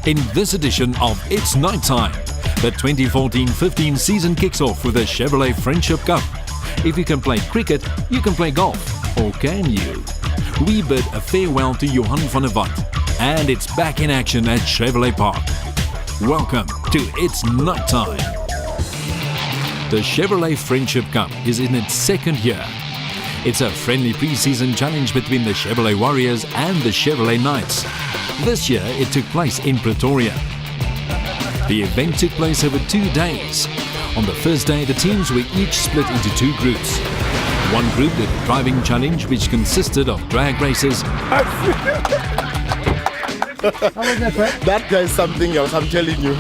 In this edition of It's Night Time, the 2014-15 season kicks off with the Chevrolet Friendship Cup. If you can play cricket, you can play golf, or can you? We bid a farewell to Johan van der Walt, and it's back in action at Chevrolet Park. Welcome to It's Night Time. The Chevrolet Friendship Cup is in its second year. It's a friendly pre-season challenge between the Chevrolet Warriors and the Chevrolet Knights. This year it took place in Pretoria. The event took place over 2 days. On the first day, the teams were each split into 2 groups. One group did a driving challenge which consisted of drag races. How was that, Brad? That guy's something else, I'm telling you.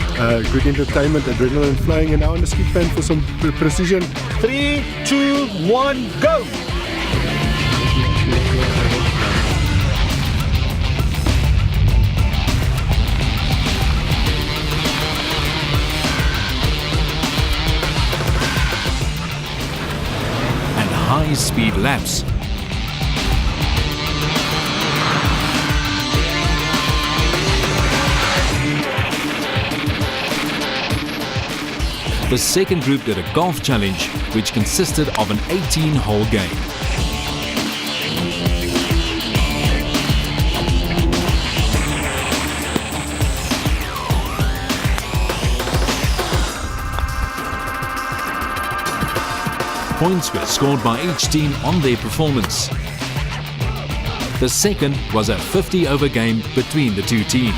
Good entertainment, adrenaline flowing, and now on the skip plan for some precision. 3, 2, 1, go! And high-speed laps. The second group did a golf challenge, which consisted of an 18-hole game. Points were scored by each team on their performance. The second was a 50-over game between the 2 teams.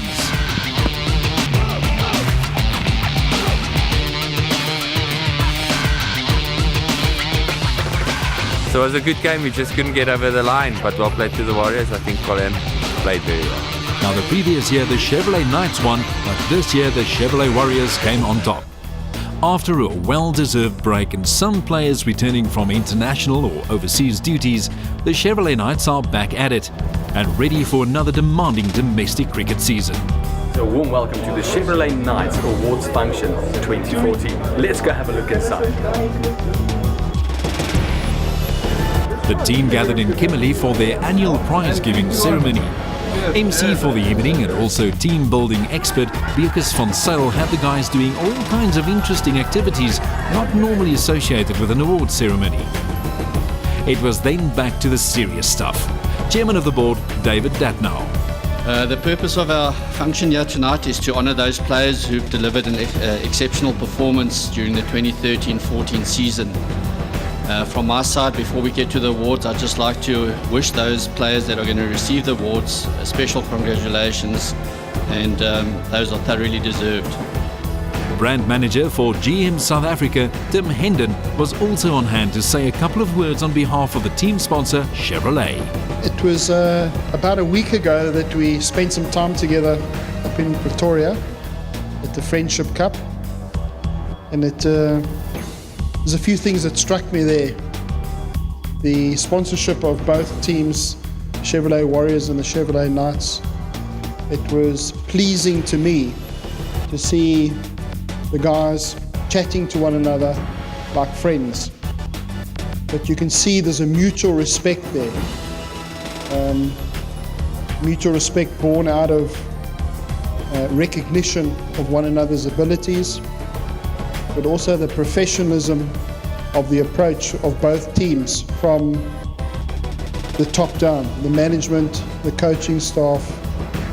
So it was a good game, we just couldn't get over the line, but well played to the Warriors. I think Colin played very well. Now, the previous year the Chevrolet Knights won, but this year the Chevrolet Warriors came on top. After a well-deserved break and some players returning from international or overseas duties, the Chevrolet Knights are back at it and ready for another demanding domestic cricket season. A warm welcome to the Chevrolet Knights Awards Function 2014. Let's go have a look inside. The team gathered in Kimberley for their annual prize-giving ceremony. MC for the evening and also team-building expert Beakus van Zyl had the guys doing all kinds of interesting activities not normally associated with an award ceremony. It was then back to the serious stuff. Chairman of the board, David Datnow. The purpose of our function here tonight is to honour those players who've delivered an exceptional performance during the 2013-14 season. From my side, before we get to the awards, I'd just like to wish those players that are going to receive the awards a special congratulations, and those are thoroughly deserved. Brand manager for GM South Africa, Tim Hendon, was also on hand to say a couple of words on behalf of the team sponsor, Chevrolet. It was about a week ago that we spent some time together up in Pretoria at the Friendship Cup, and there's a few things that struck me there. The sponsorship of both teams, Chevrolet Warriors and the Chevrolet Knights. It was pleasing to me to see the guys chatting to one another like friends. But you can see there's a mutual respect there. Mutual respect born out of recognition of one another's abilities, but also the professionalism of the approach of both teams from the top down, the management, the coaching staff,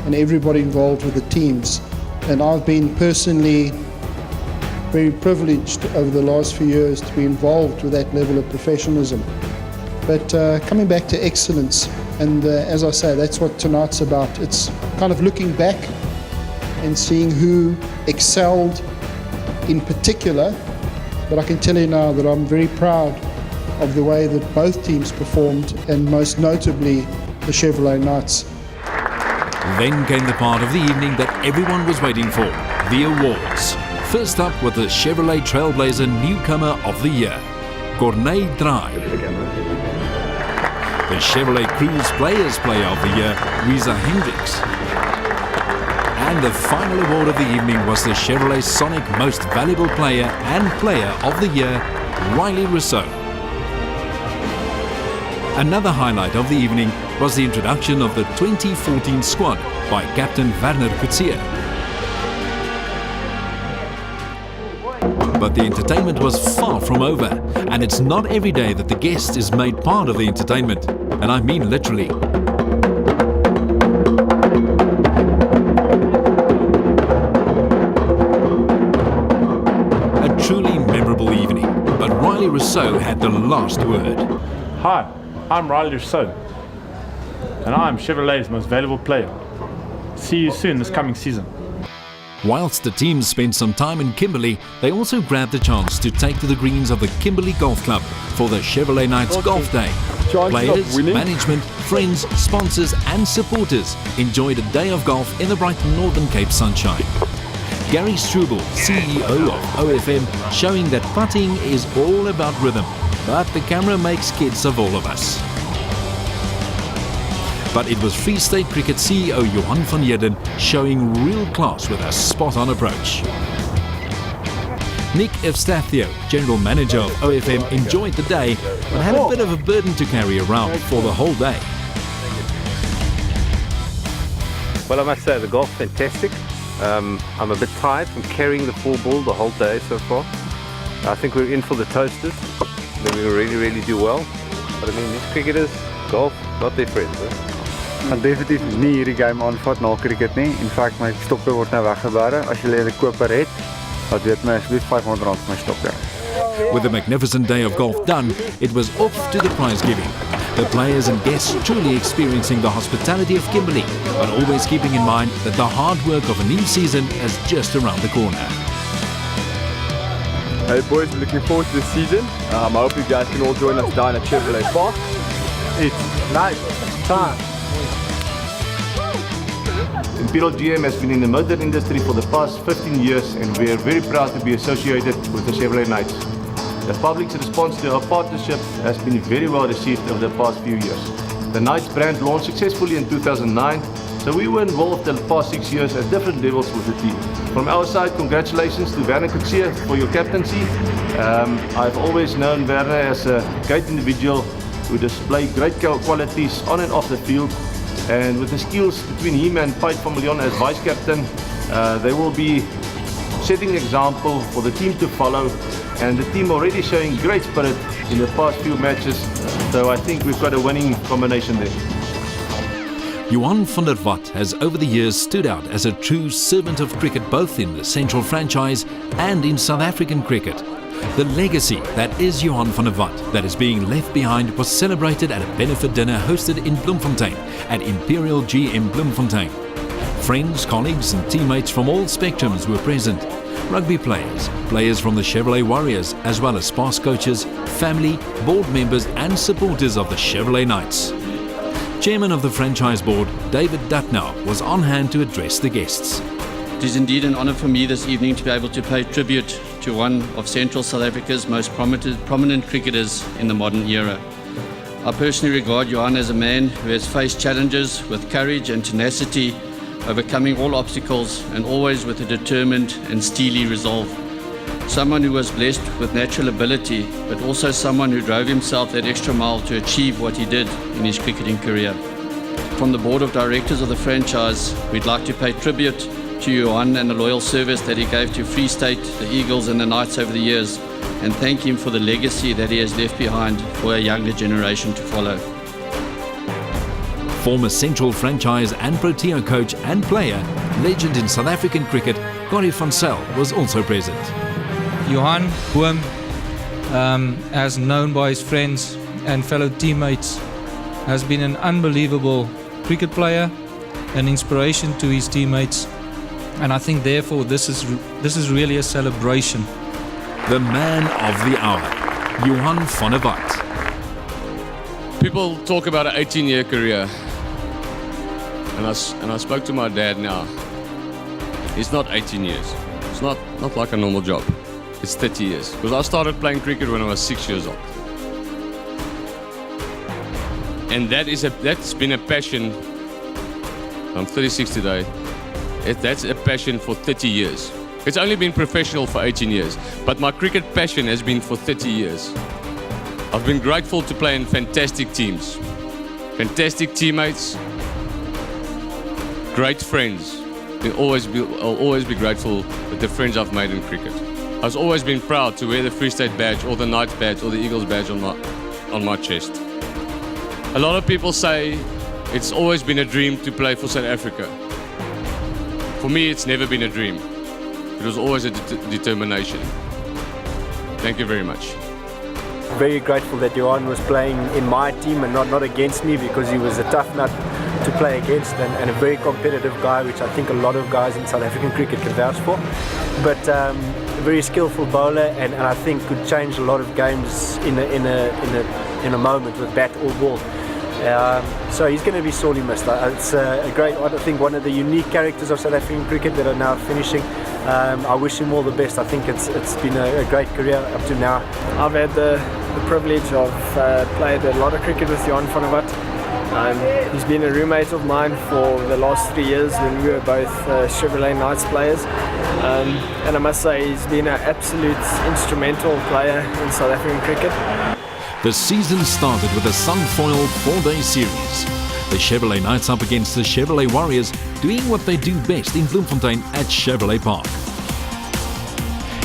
and everybody involved with the teams. And I've been personally very privileged over the last few years to be involved with that level of professionalism. But coming back to excellence, and as I say, that's what tonight's about. It's kind of looking back and seeing who excelled in particular, but I can tell you now that I'm very proud of the way that both teams performed, and most notably the Chevrolet Knights. Then came the part of the evening that everyone was waiting for, the awards. First up with the Chevrolet Trailblazer Newcomer of the Year, Corné Draai. The Chevrolet Cruise Players Player of the Year, Risa Hendricks. And the final award of the evening was the Chevrolet Sonic Most Valuable Player and Player of the Year, Riley Rousseau. Another highlight of the evening was the introduction of the 2014 squad by Captain Werner Coetzee. But the entertainment was far from over, and it's not every day that the guest is made part of the entertainment, and I mean literally. A truly memorable evening, but Riley Rousseau had the last word. Hi, I'm Riley Rousseau, and I'm Chevrolet's most valuable player. See you soon this coming season. Whilst the team spent some time in Kimberley, they also grabbed the chance to take to the greens of the Kimberley Golf Club for the Chevrolet Nights Golf Day. Players, management, friends, sponsors and supporters enjoyed a day of golf in the bright Northern Cape sunshine. Gary Struble, CEO of OFM, showing that putting is all about rhythm, but the camera makes kids of all of us. But it was Free State Cricket CEO Johan van Heerden showing real class with a spot-on approach. Nick Evstathio, General Manager of OFM, enjoyed the day, but had a bit of a burden to carry around for the whole day. Well, I must say the golf fantastic. I'm a bit tired from carrying the 4-ball the whole day so far. I think we're in for the toasters. Then we really do well. But I mean, these cricketers, golf, not their friends. Gaan definitief nie hierdie game aanvat na cricket nie. In fact, my stoppe word nou weggebare. As jy 'n koper het, laat weet my asseblief R500 vir my stoppe. With the magnificent day of golf done, it was off to the prize giving. The players and guests truly experiencing the hospitality of Kimberley, but always keeping in mind that the hard work of a new season is just around the corner. Hey boys, we're looking forward to the season. I hope you guys can all join us down at Chevrolet Park. It's night time. Imperial GM has been in the motor industry for the past 15 years and we are very proud to be associated with the Chevrolet Nights. The public's response to our partnership has been very well received over the past few years. The Knights brand launched successfully in 2009, so we were involved the past 6 years at different levels with the team. From our side, congratulations to Werner Coetzee for your captaincy. I've always known Werner as a great individual who displayed great qualities on and off the field. And with the skills between him and Piet van Biljon as vice captain, they will be setting an example for the team to follow. And the team already showing great spirit in the past few matches. So I think we've got a winning combination there. Johan van der Walt has over the years stood out as a true servant of cricket both in the Central franchise and in South African cricket. The legacy that is Johan van der Walt that is being left behind was celebrated at a benefit dinner hosted in Bloemfontein at Imperial GM Bloemfontein. Friends, colleagues and teammates from all spectrums were present. Rugby players, players from the Chevrolet Warriors, as well as Sparks coaches, family, board members and supporters of the Chevrolet Knights. Chairman of the franchise board, David Dutnow, was on hand to address the guests. It is indeed an honour for me this evening to be able to pay tribute to one of Central South Africa's most prominent cricketers in the modern era. I personally regard Johan as a man who has faced challenges with courage and tenacity, overcoming all obstacles and always with a determined and steely resolve. Someone who was blessed with natural ability, but also someone who drove himself that extra mile to achieve what he did in his cricketing career. From the board of directors of the franchise, we'd like to pay tribute to Johan and the loyal service that he gave to Free State, the Eagles and the Knights over the years, and thank him for the legacy that he has left behind for a younger generation to follow. Former Central franchise and Protea coach and player, legend in South African cricket, Corrie van Zyl was also present. Johan Boom, as known by his friends and fellow teammates, has been an unbelievable cricket player, an inspiration to his teammates, and I think therefore this is really a celebration. The man of the hour, Johan van der Walt. People talk about an 18-year career, and I spoke to my dad now. It's not 18 years. It's not like a normal job. It's 30 years. Because I started playing cricket when I was 6 years old. And that's been a passion. I'm 36 today. That's a passion for 30 years. It's only been professional for 18 years. But my cricket passion has been for 30 years. I've been grateful to play in fantastic teams. Fantastic teammates. Great friends. I'll always be grateful with the friends I've made in cricket. I've always been proud to wear the Free State badge or the Knights badge or the Eagles badge on my chest. A lot of people say it's always been a dream to play for South Africa. For me, it's never been a dream. It was always a determination. Thank you very much. Very grateful that Johan was playing in my team and not against me, because he was a tough nut to play against and a very competitive guy, which I think a lot of guys in South African cricket can vouch for. But a very skillful bowler, and I think could change a lot of games in a moment with bat or ball. So he's going to be sorely missed. It's a great, I think, one of the unique characters of South African cricket that are now finishing. I wish him all the best. I think it's been a great career up to now. I've had the privilege of played a lot of cricket with Johan van der Walt. He's been a roommate of mine for the last 3 years when we were both Chevrolet Knights players. And I must say he's been an absolute instrumental player in South African cricket. The season started with a Sunfoil 4-day series. The Chevrolet Knights up against the Chevrolet Warriors, doing what they do best in Bloemfontein at Chevrolet Park.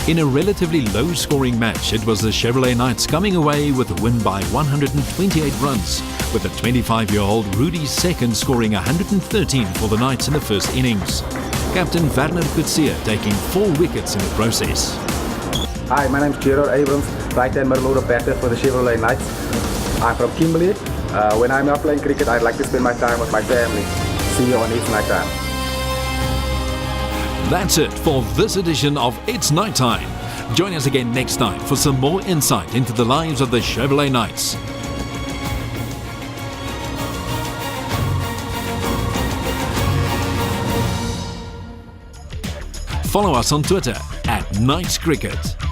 In a relatively low-scoring match, it was the Chevrolet Knights coming away with a win by 128 runs, with the 25-year-old Rudy Second scoring 113 for the Knights in the first innings. Captain Werner Coetzee taking 4 wickets in the process. Hi, my name is Gerard Abrams, right-hand middle order batter for the Chevrolet Knights. I'm from Kimberley. When I'm not playing cricket, I'd like to spend my time with my family. See you on It's Night Time. That's it for this edition of It's Night Time. Join us again next time for some more insight into the lives of the Chevrolet Knights. Follow us on Twitter @KnightsCricket.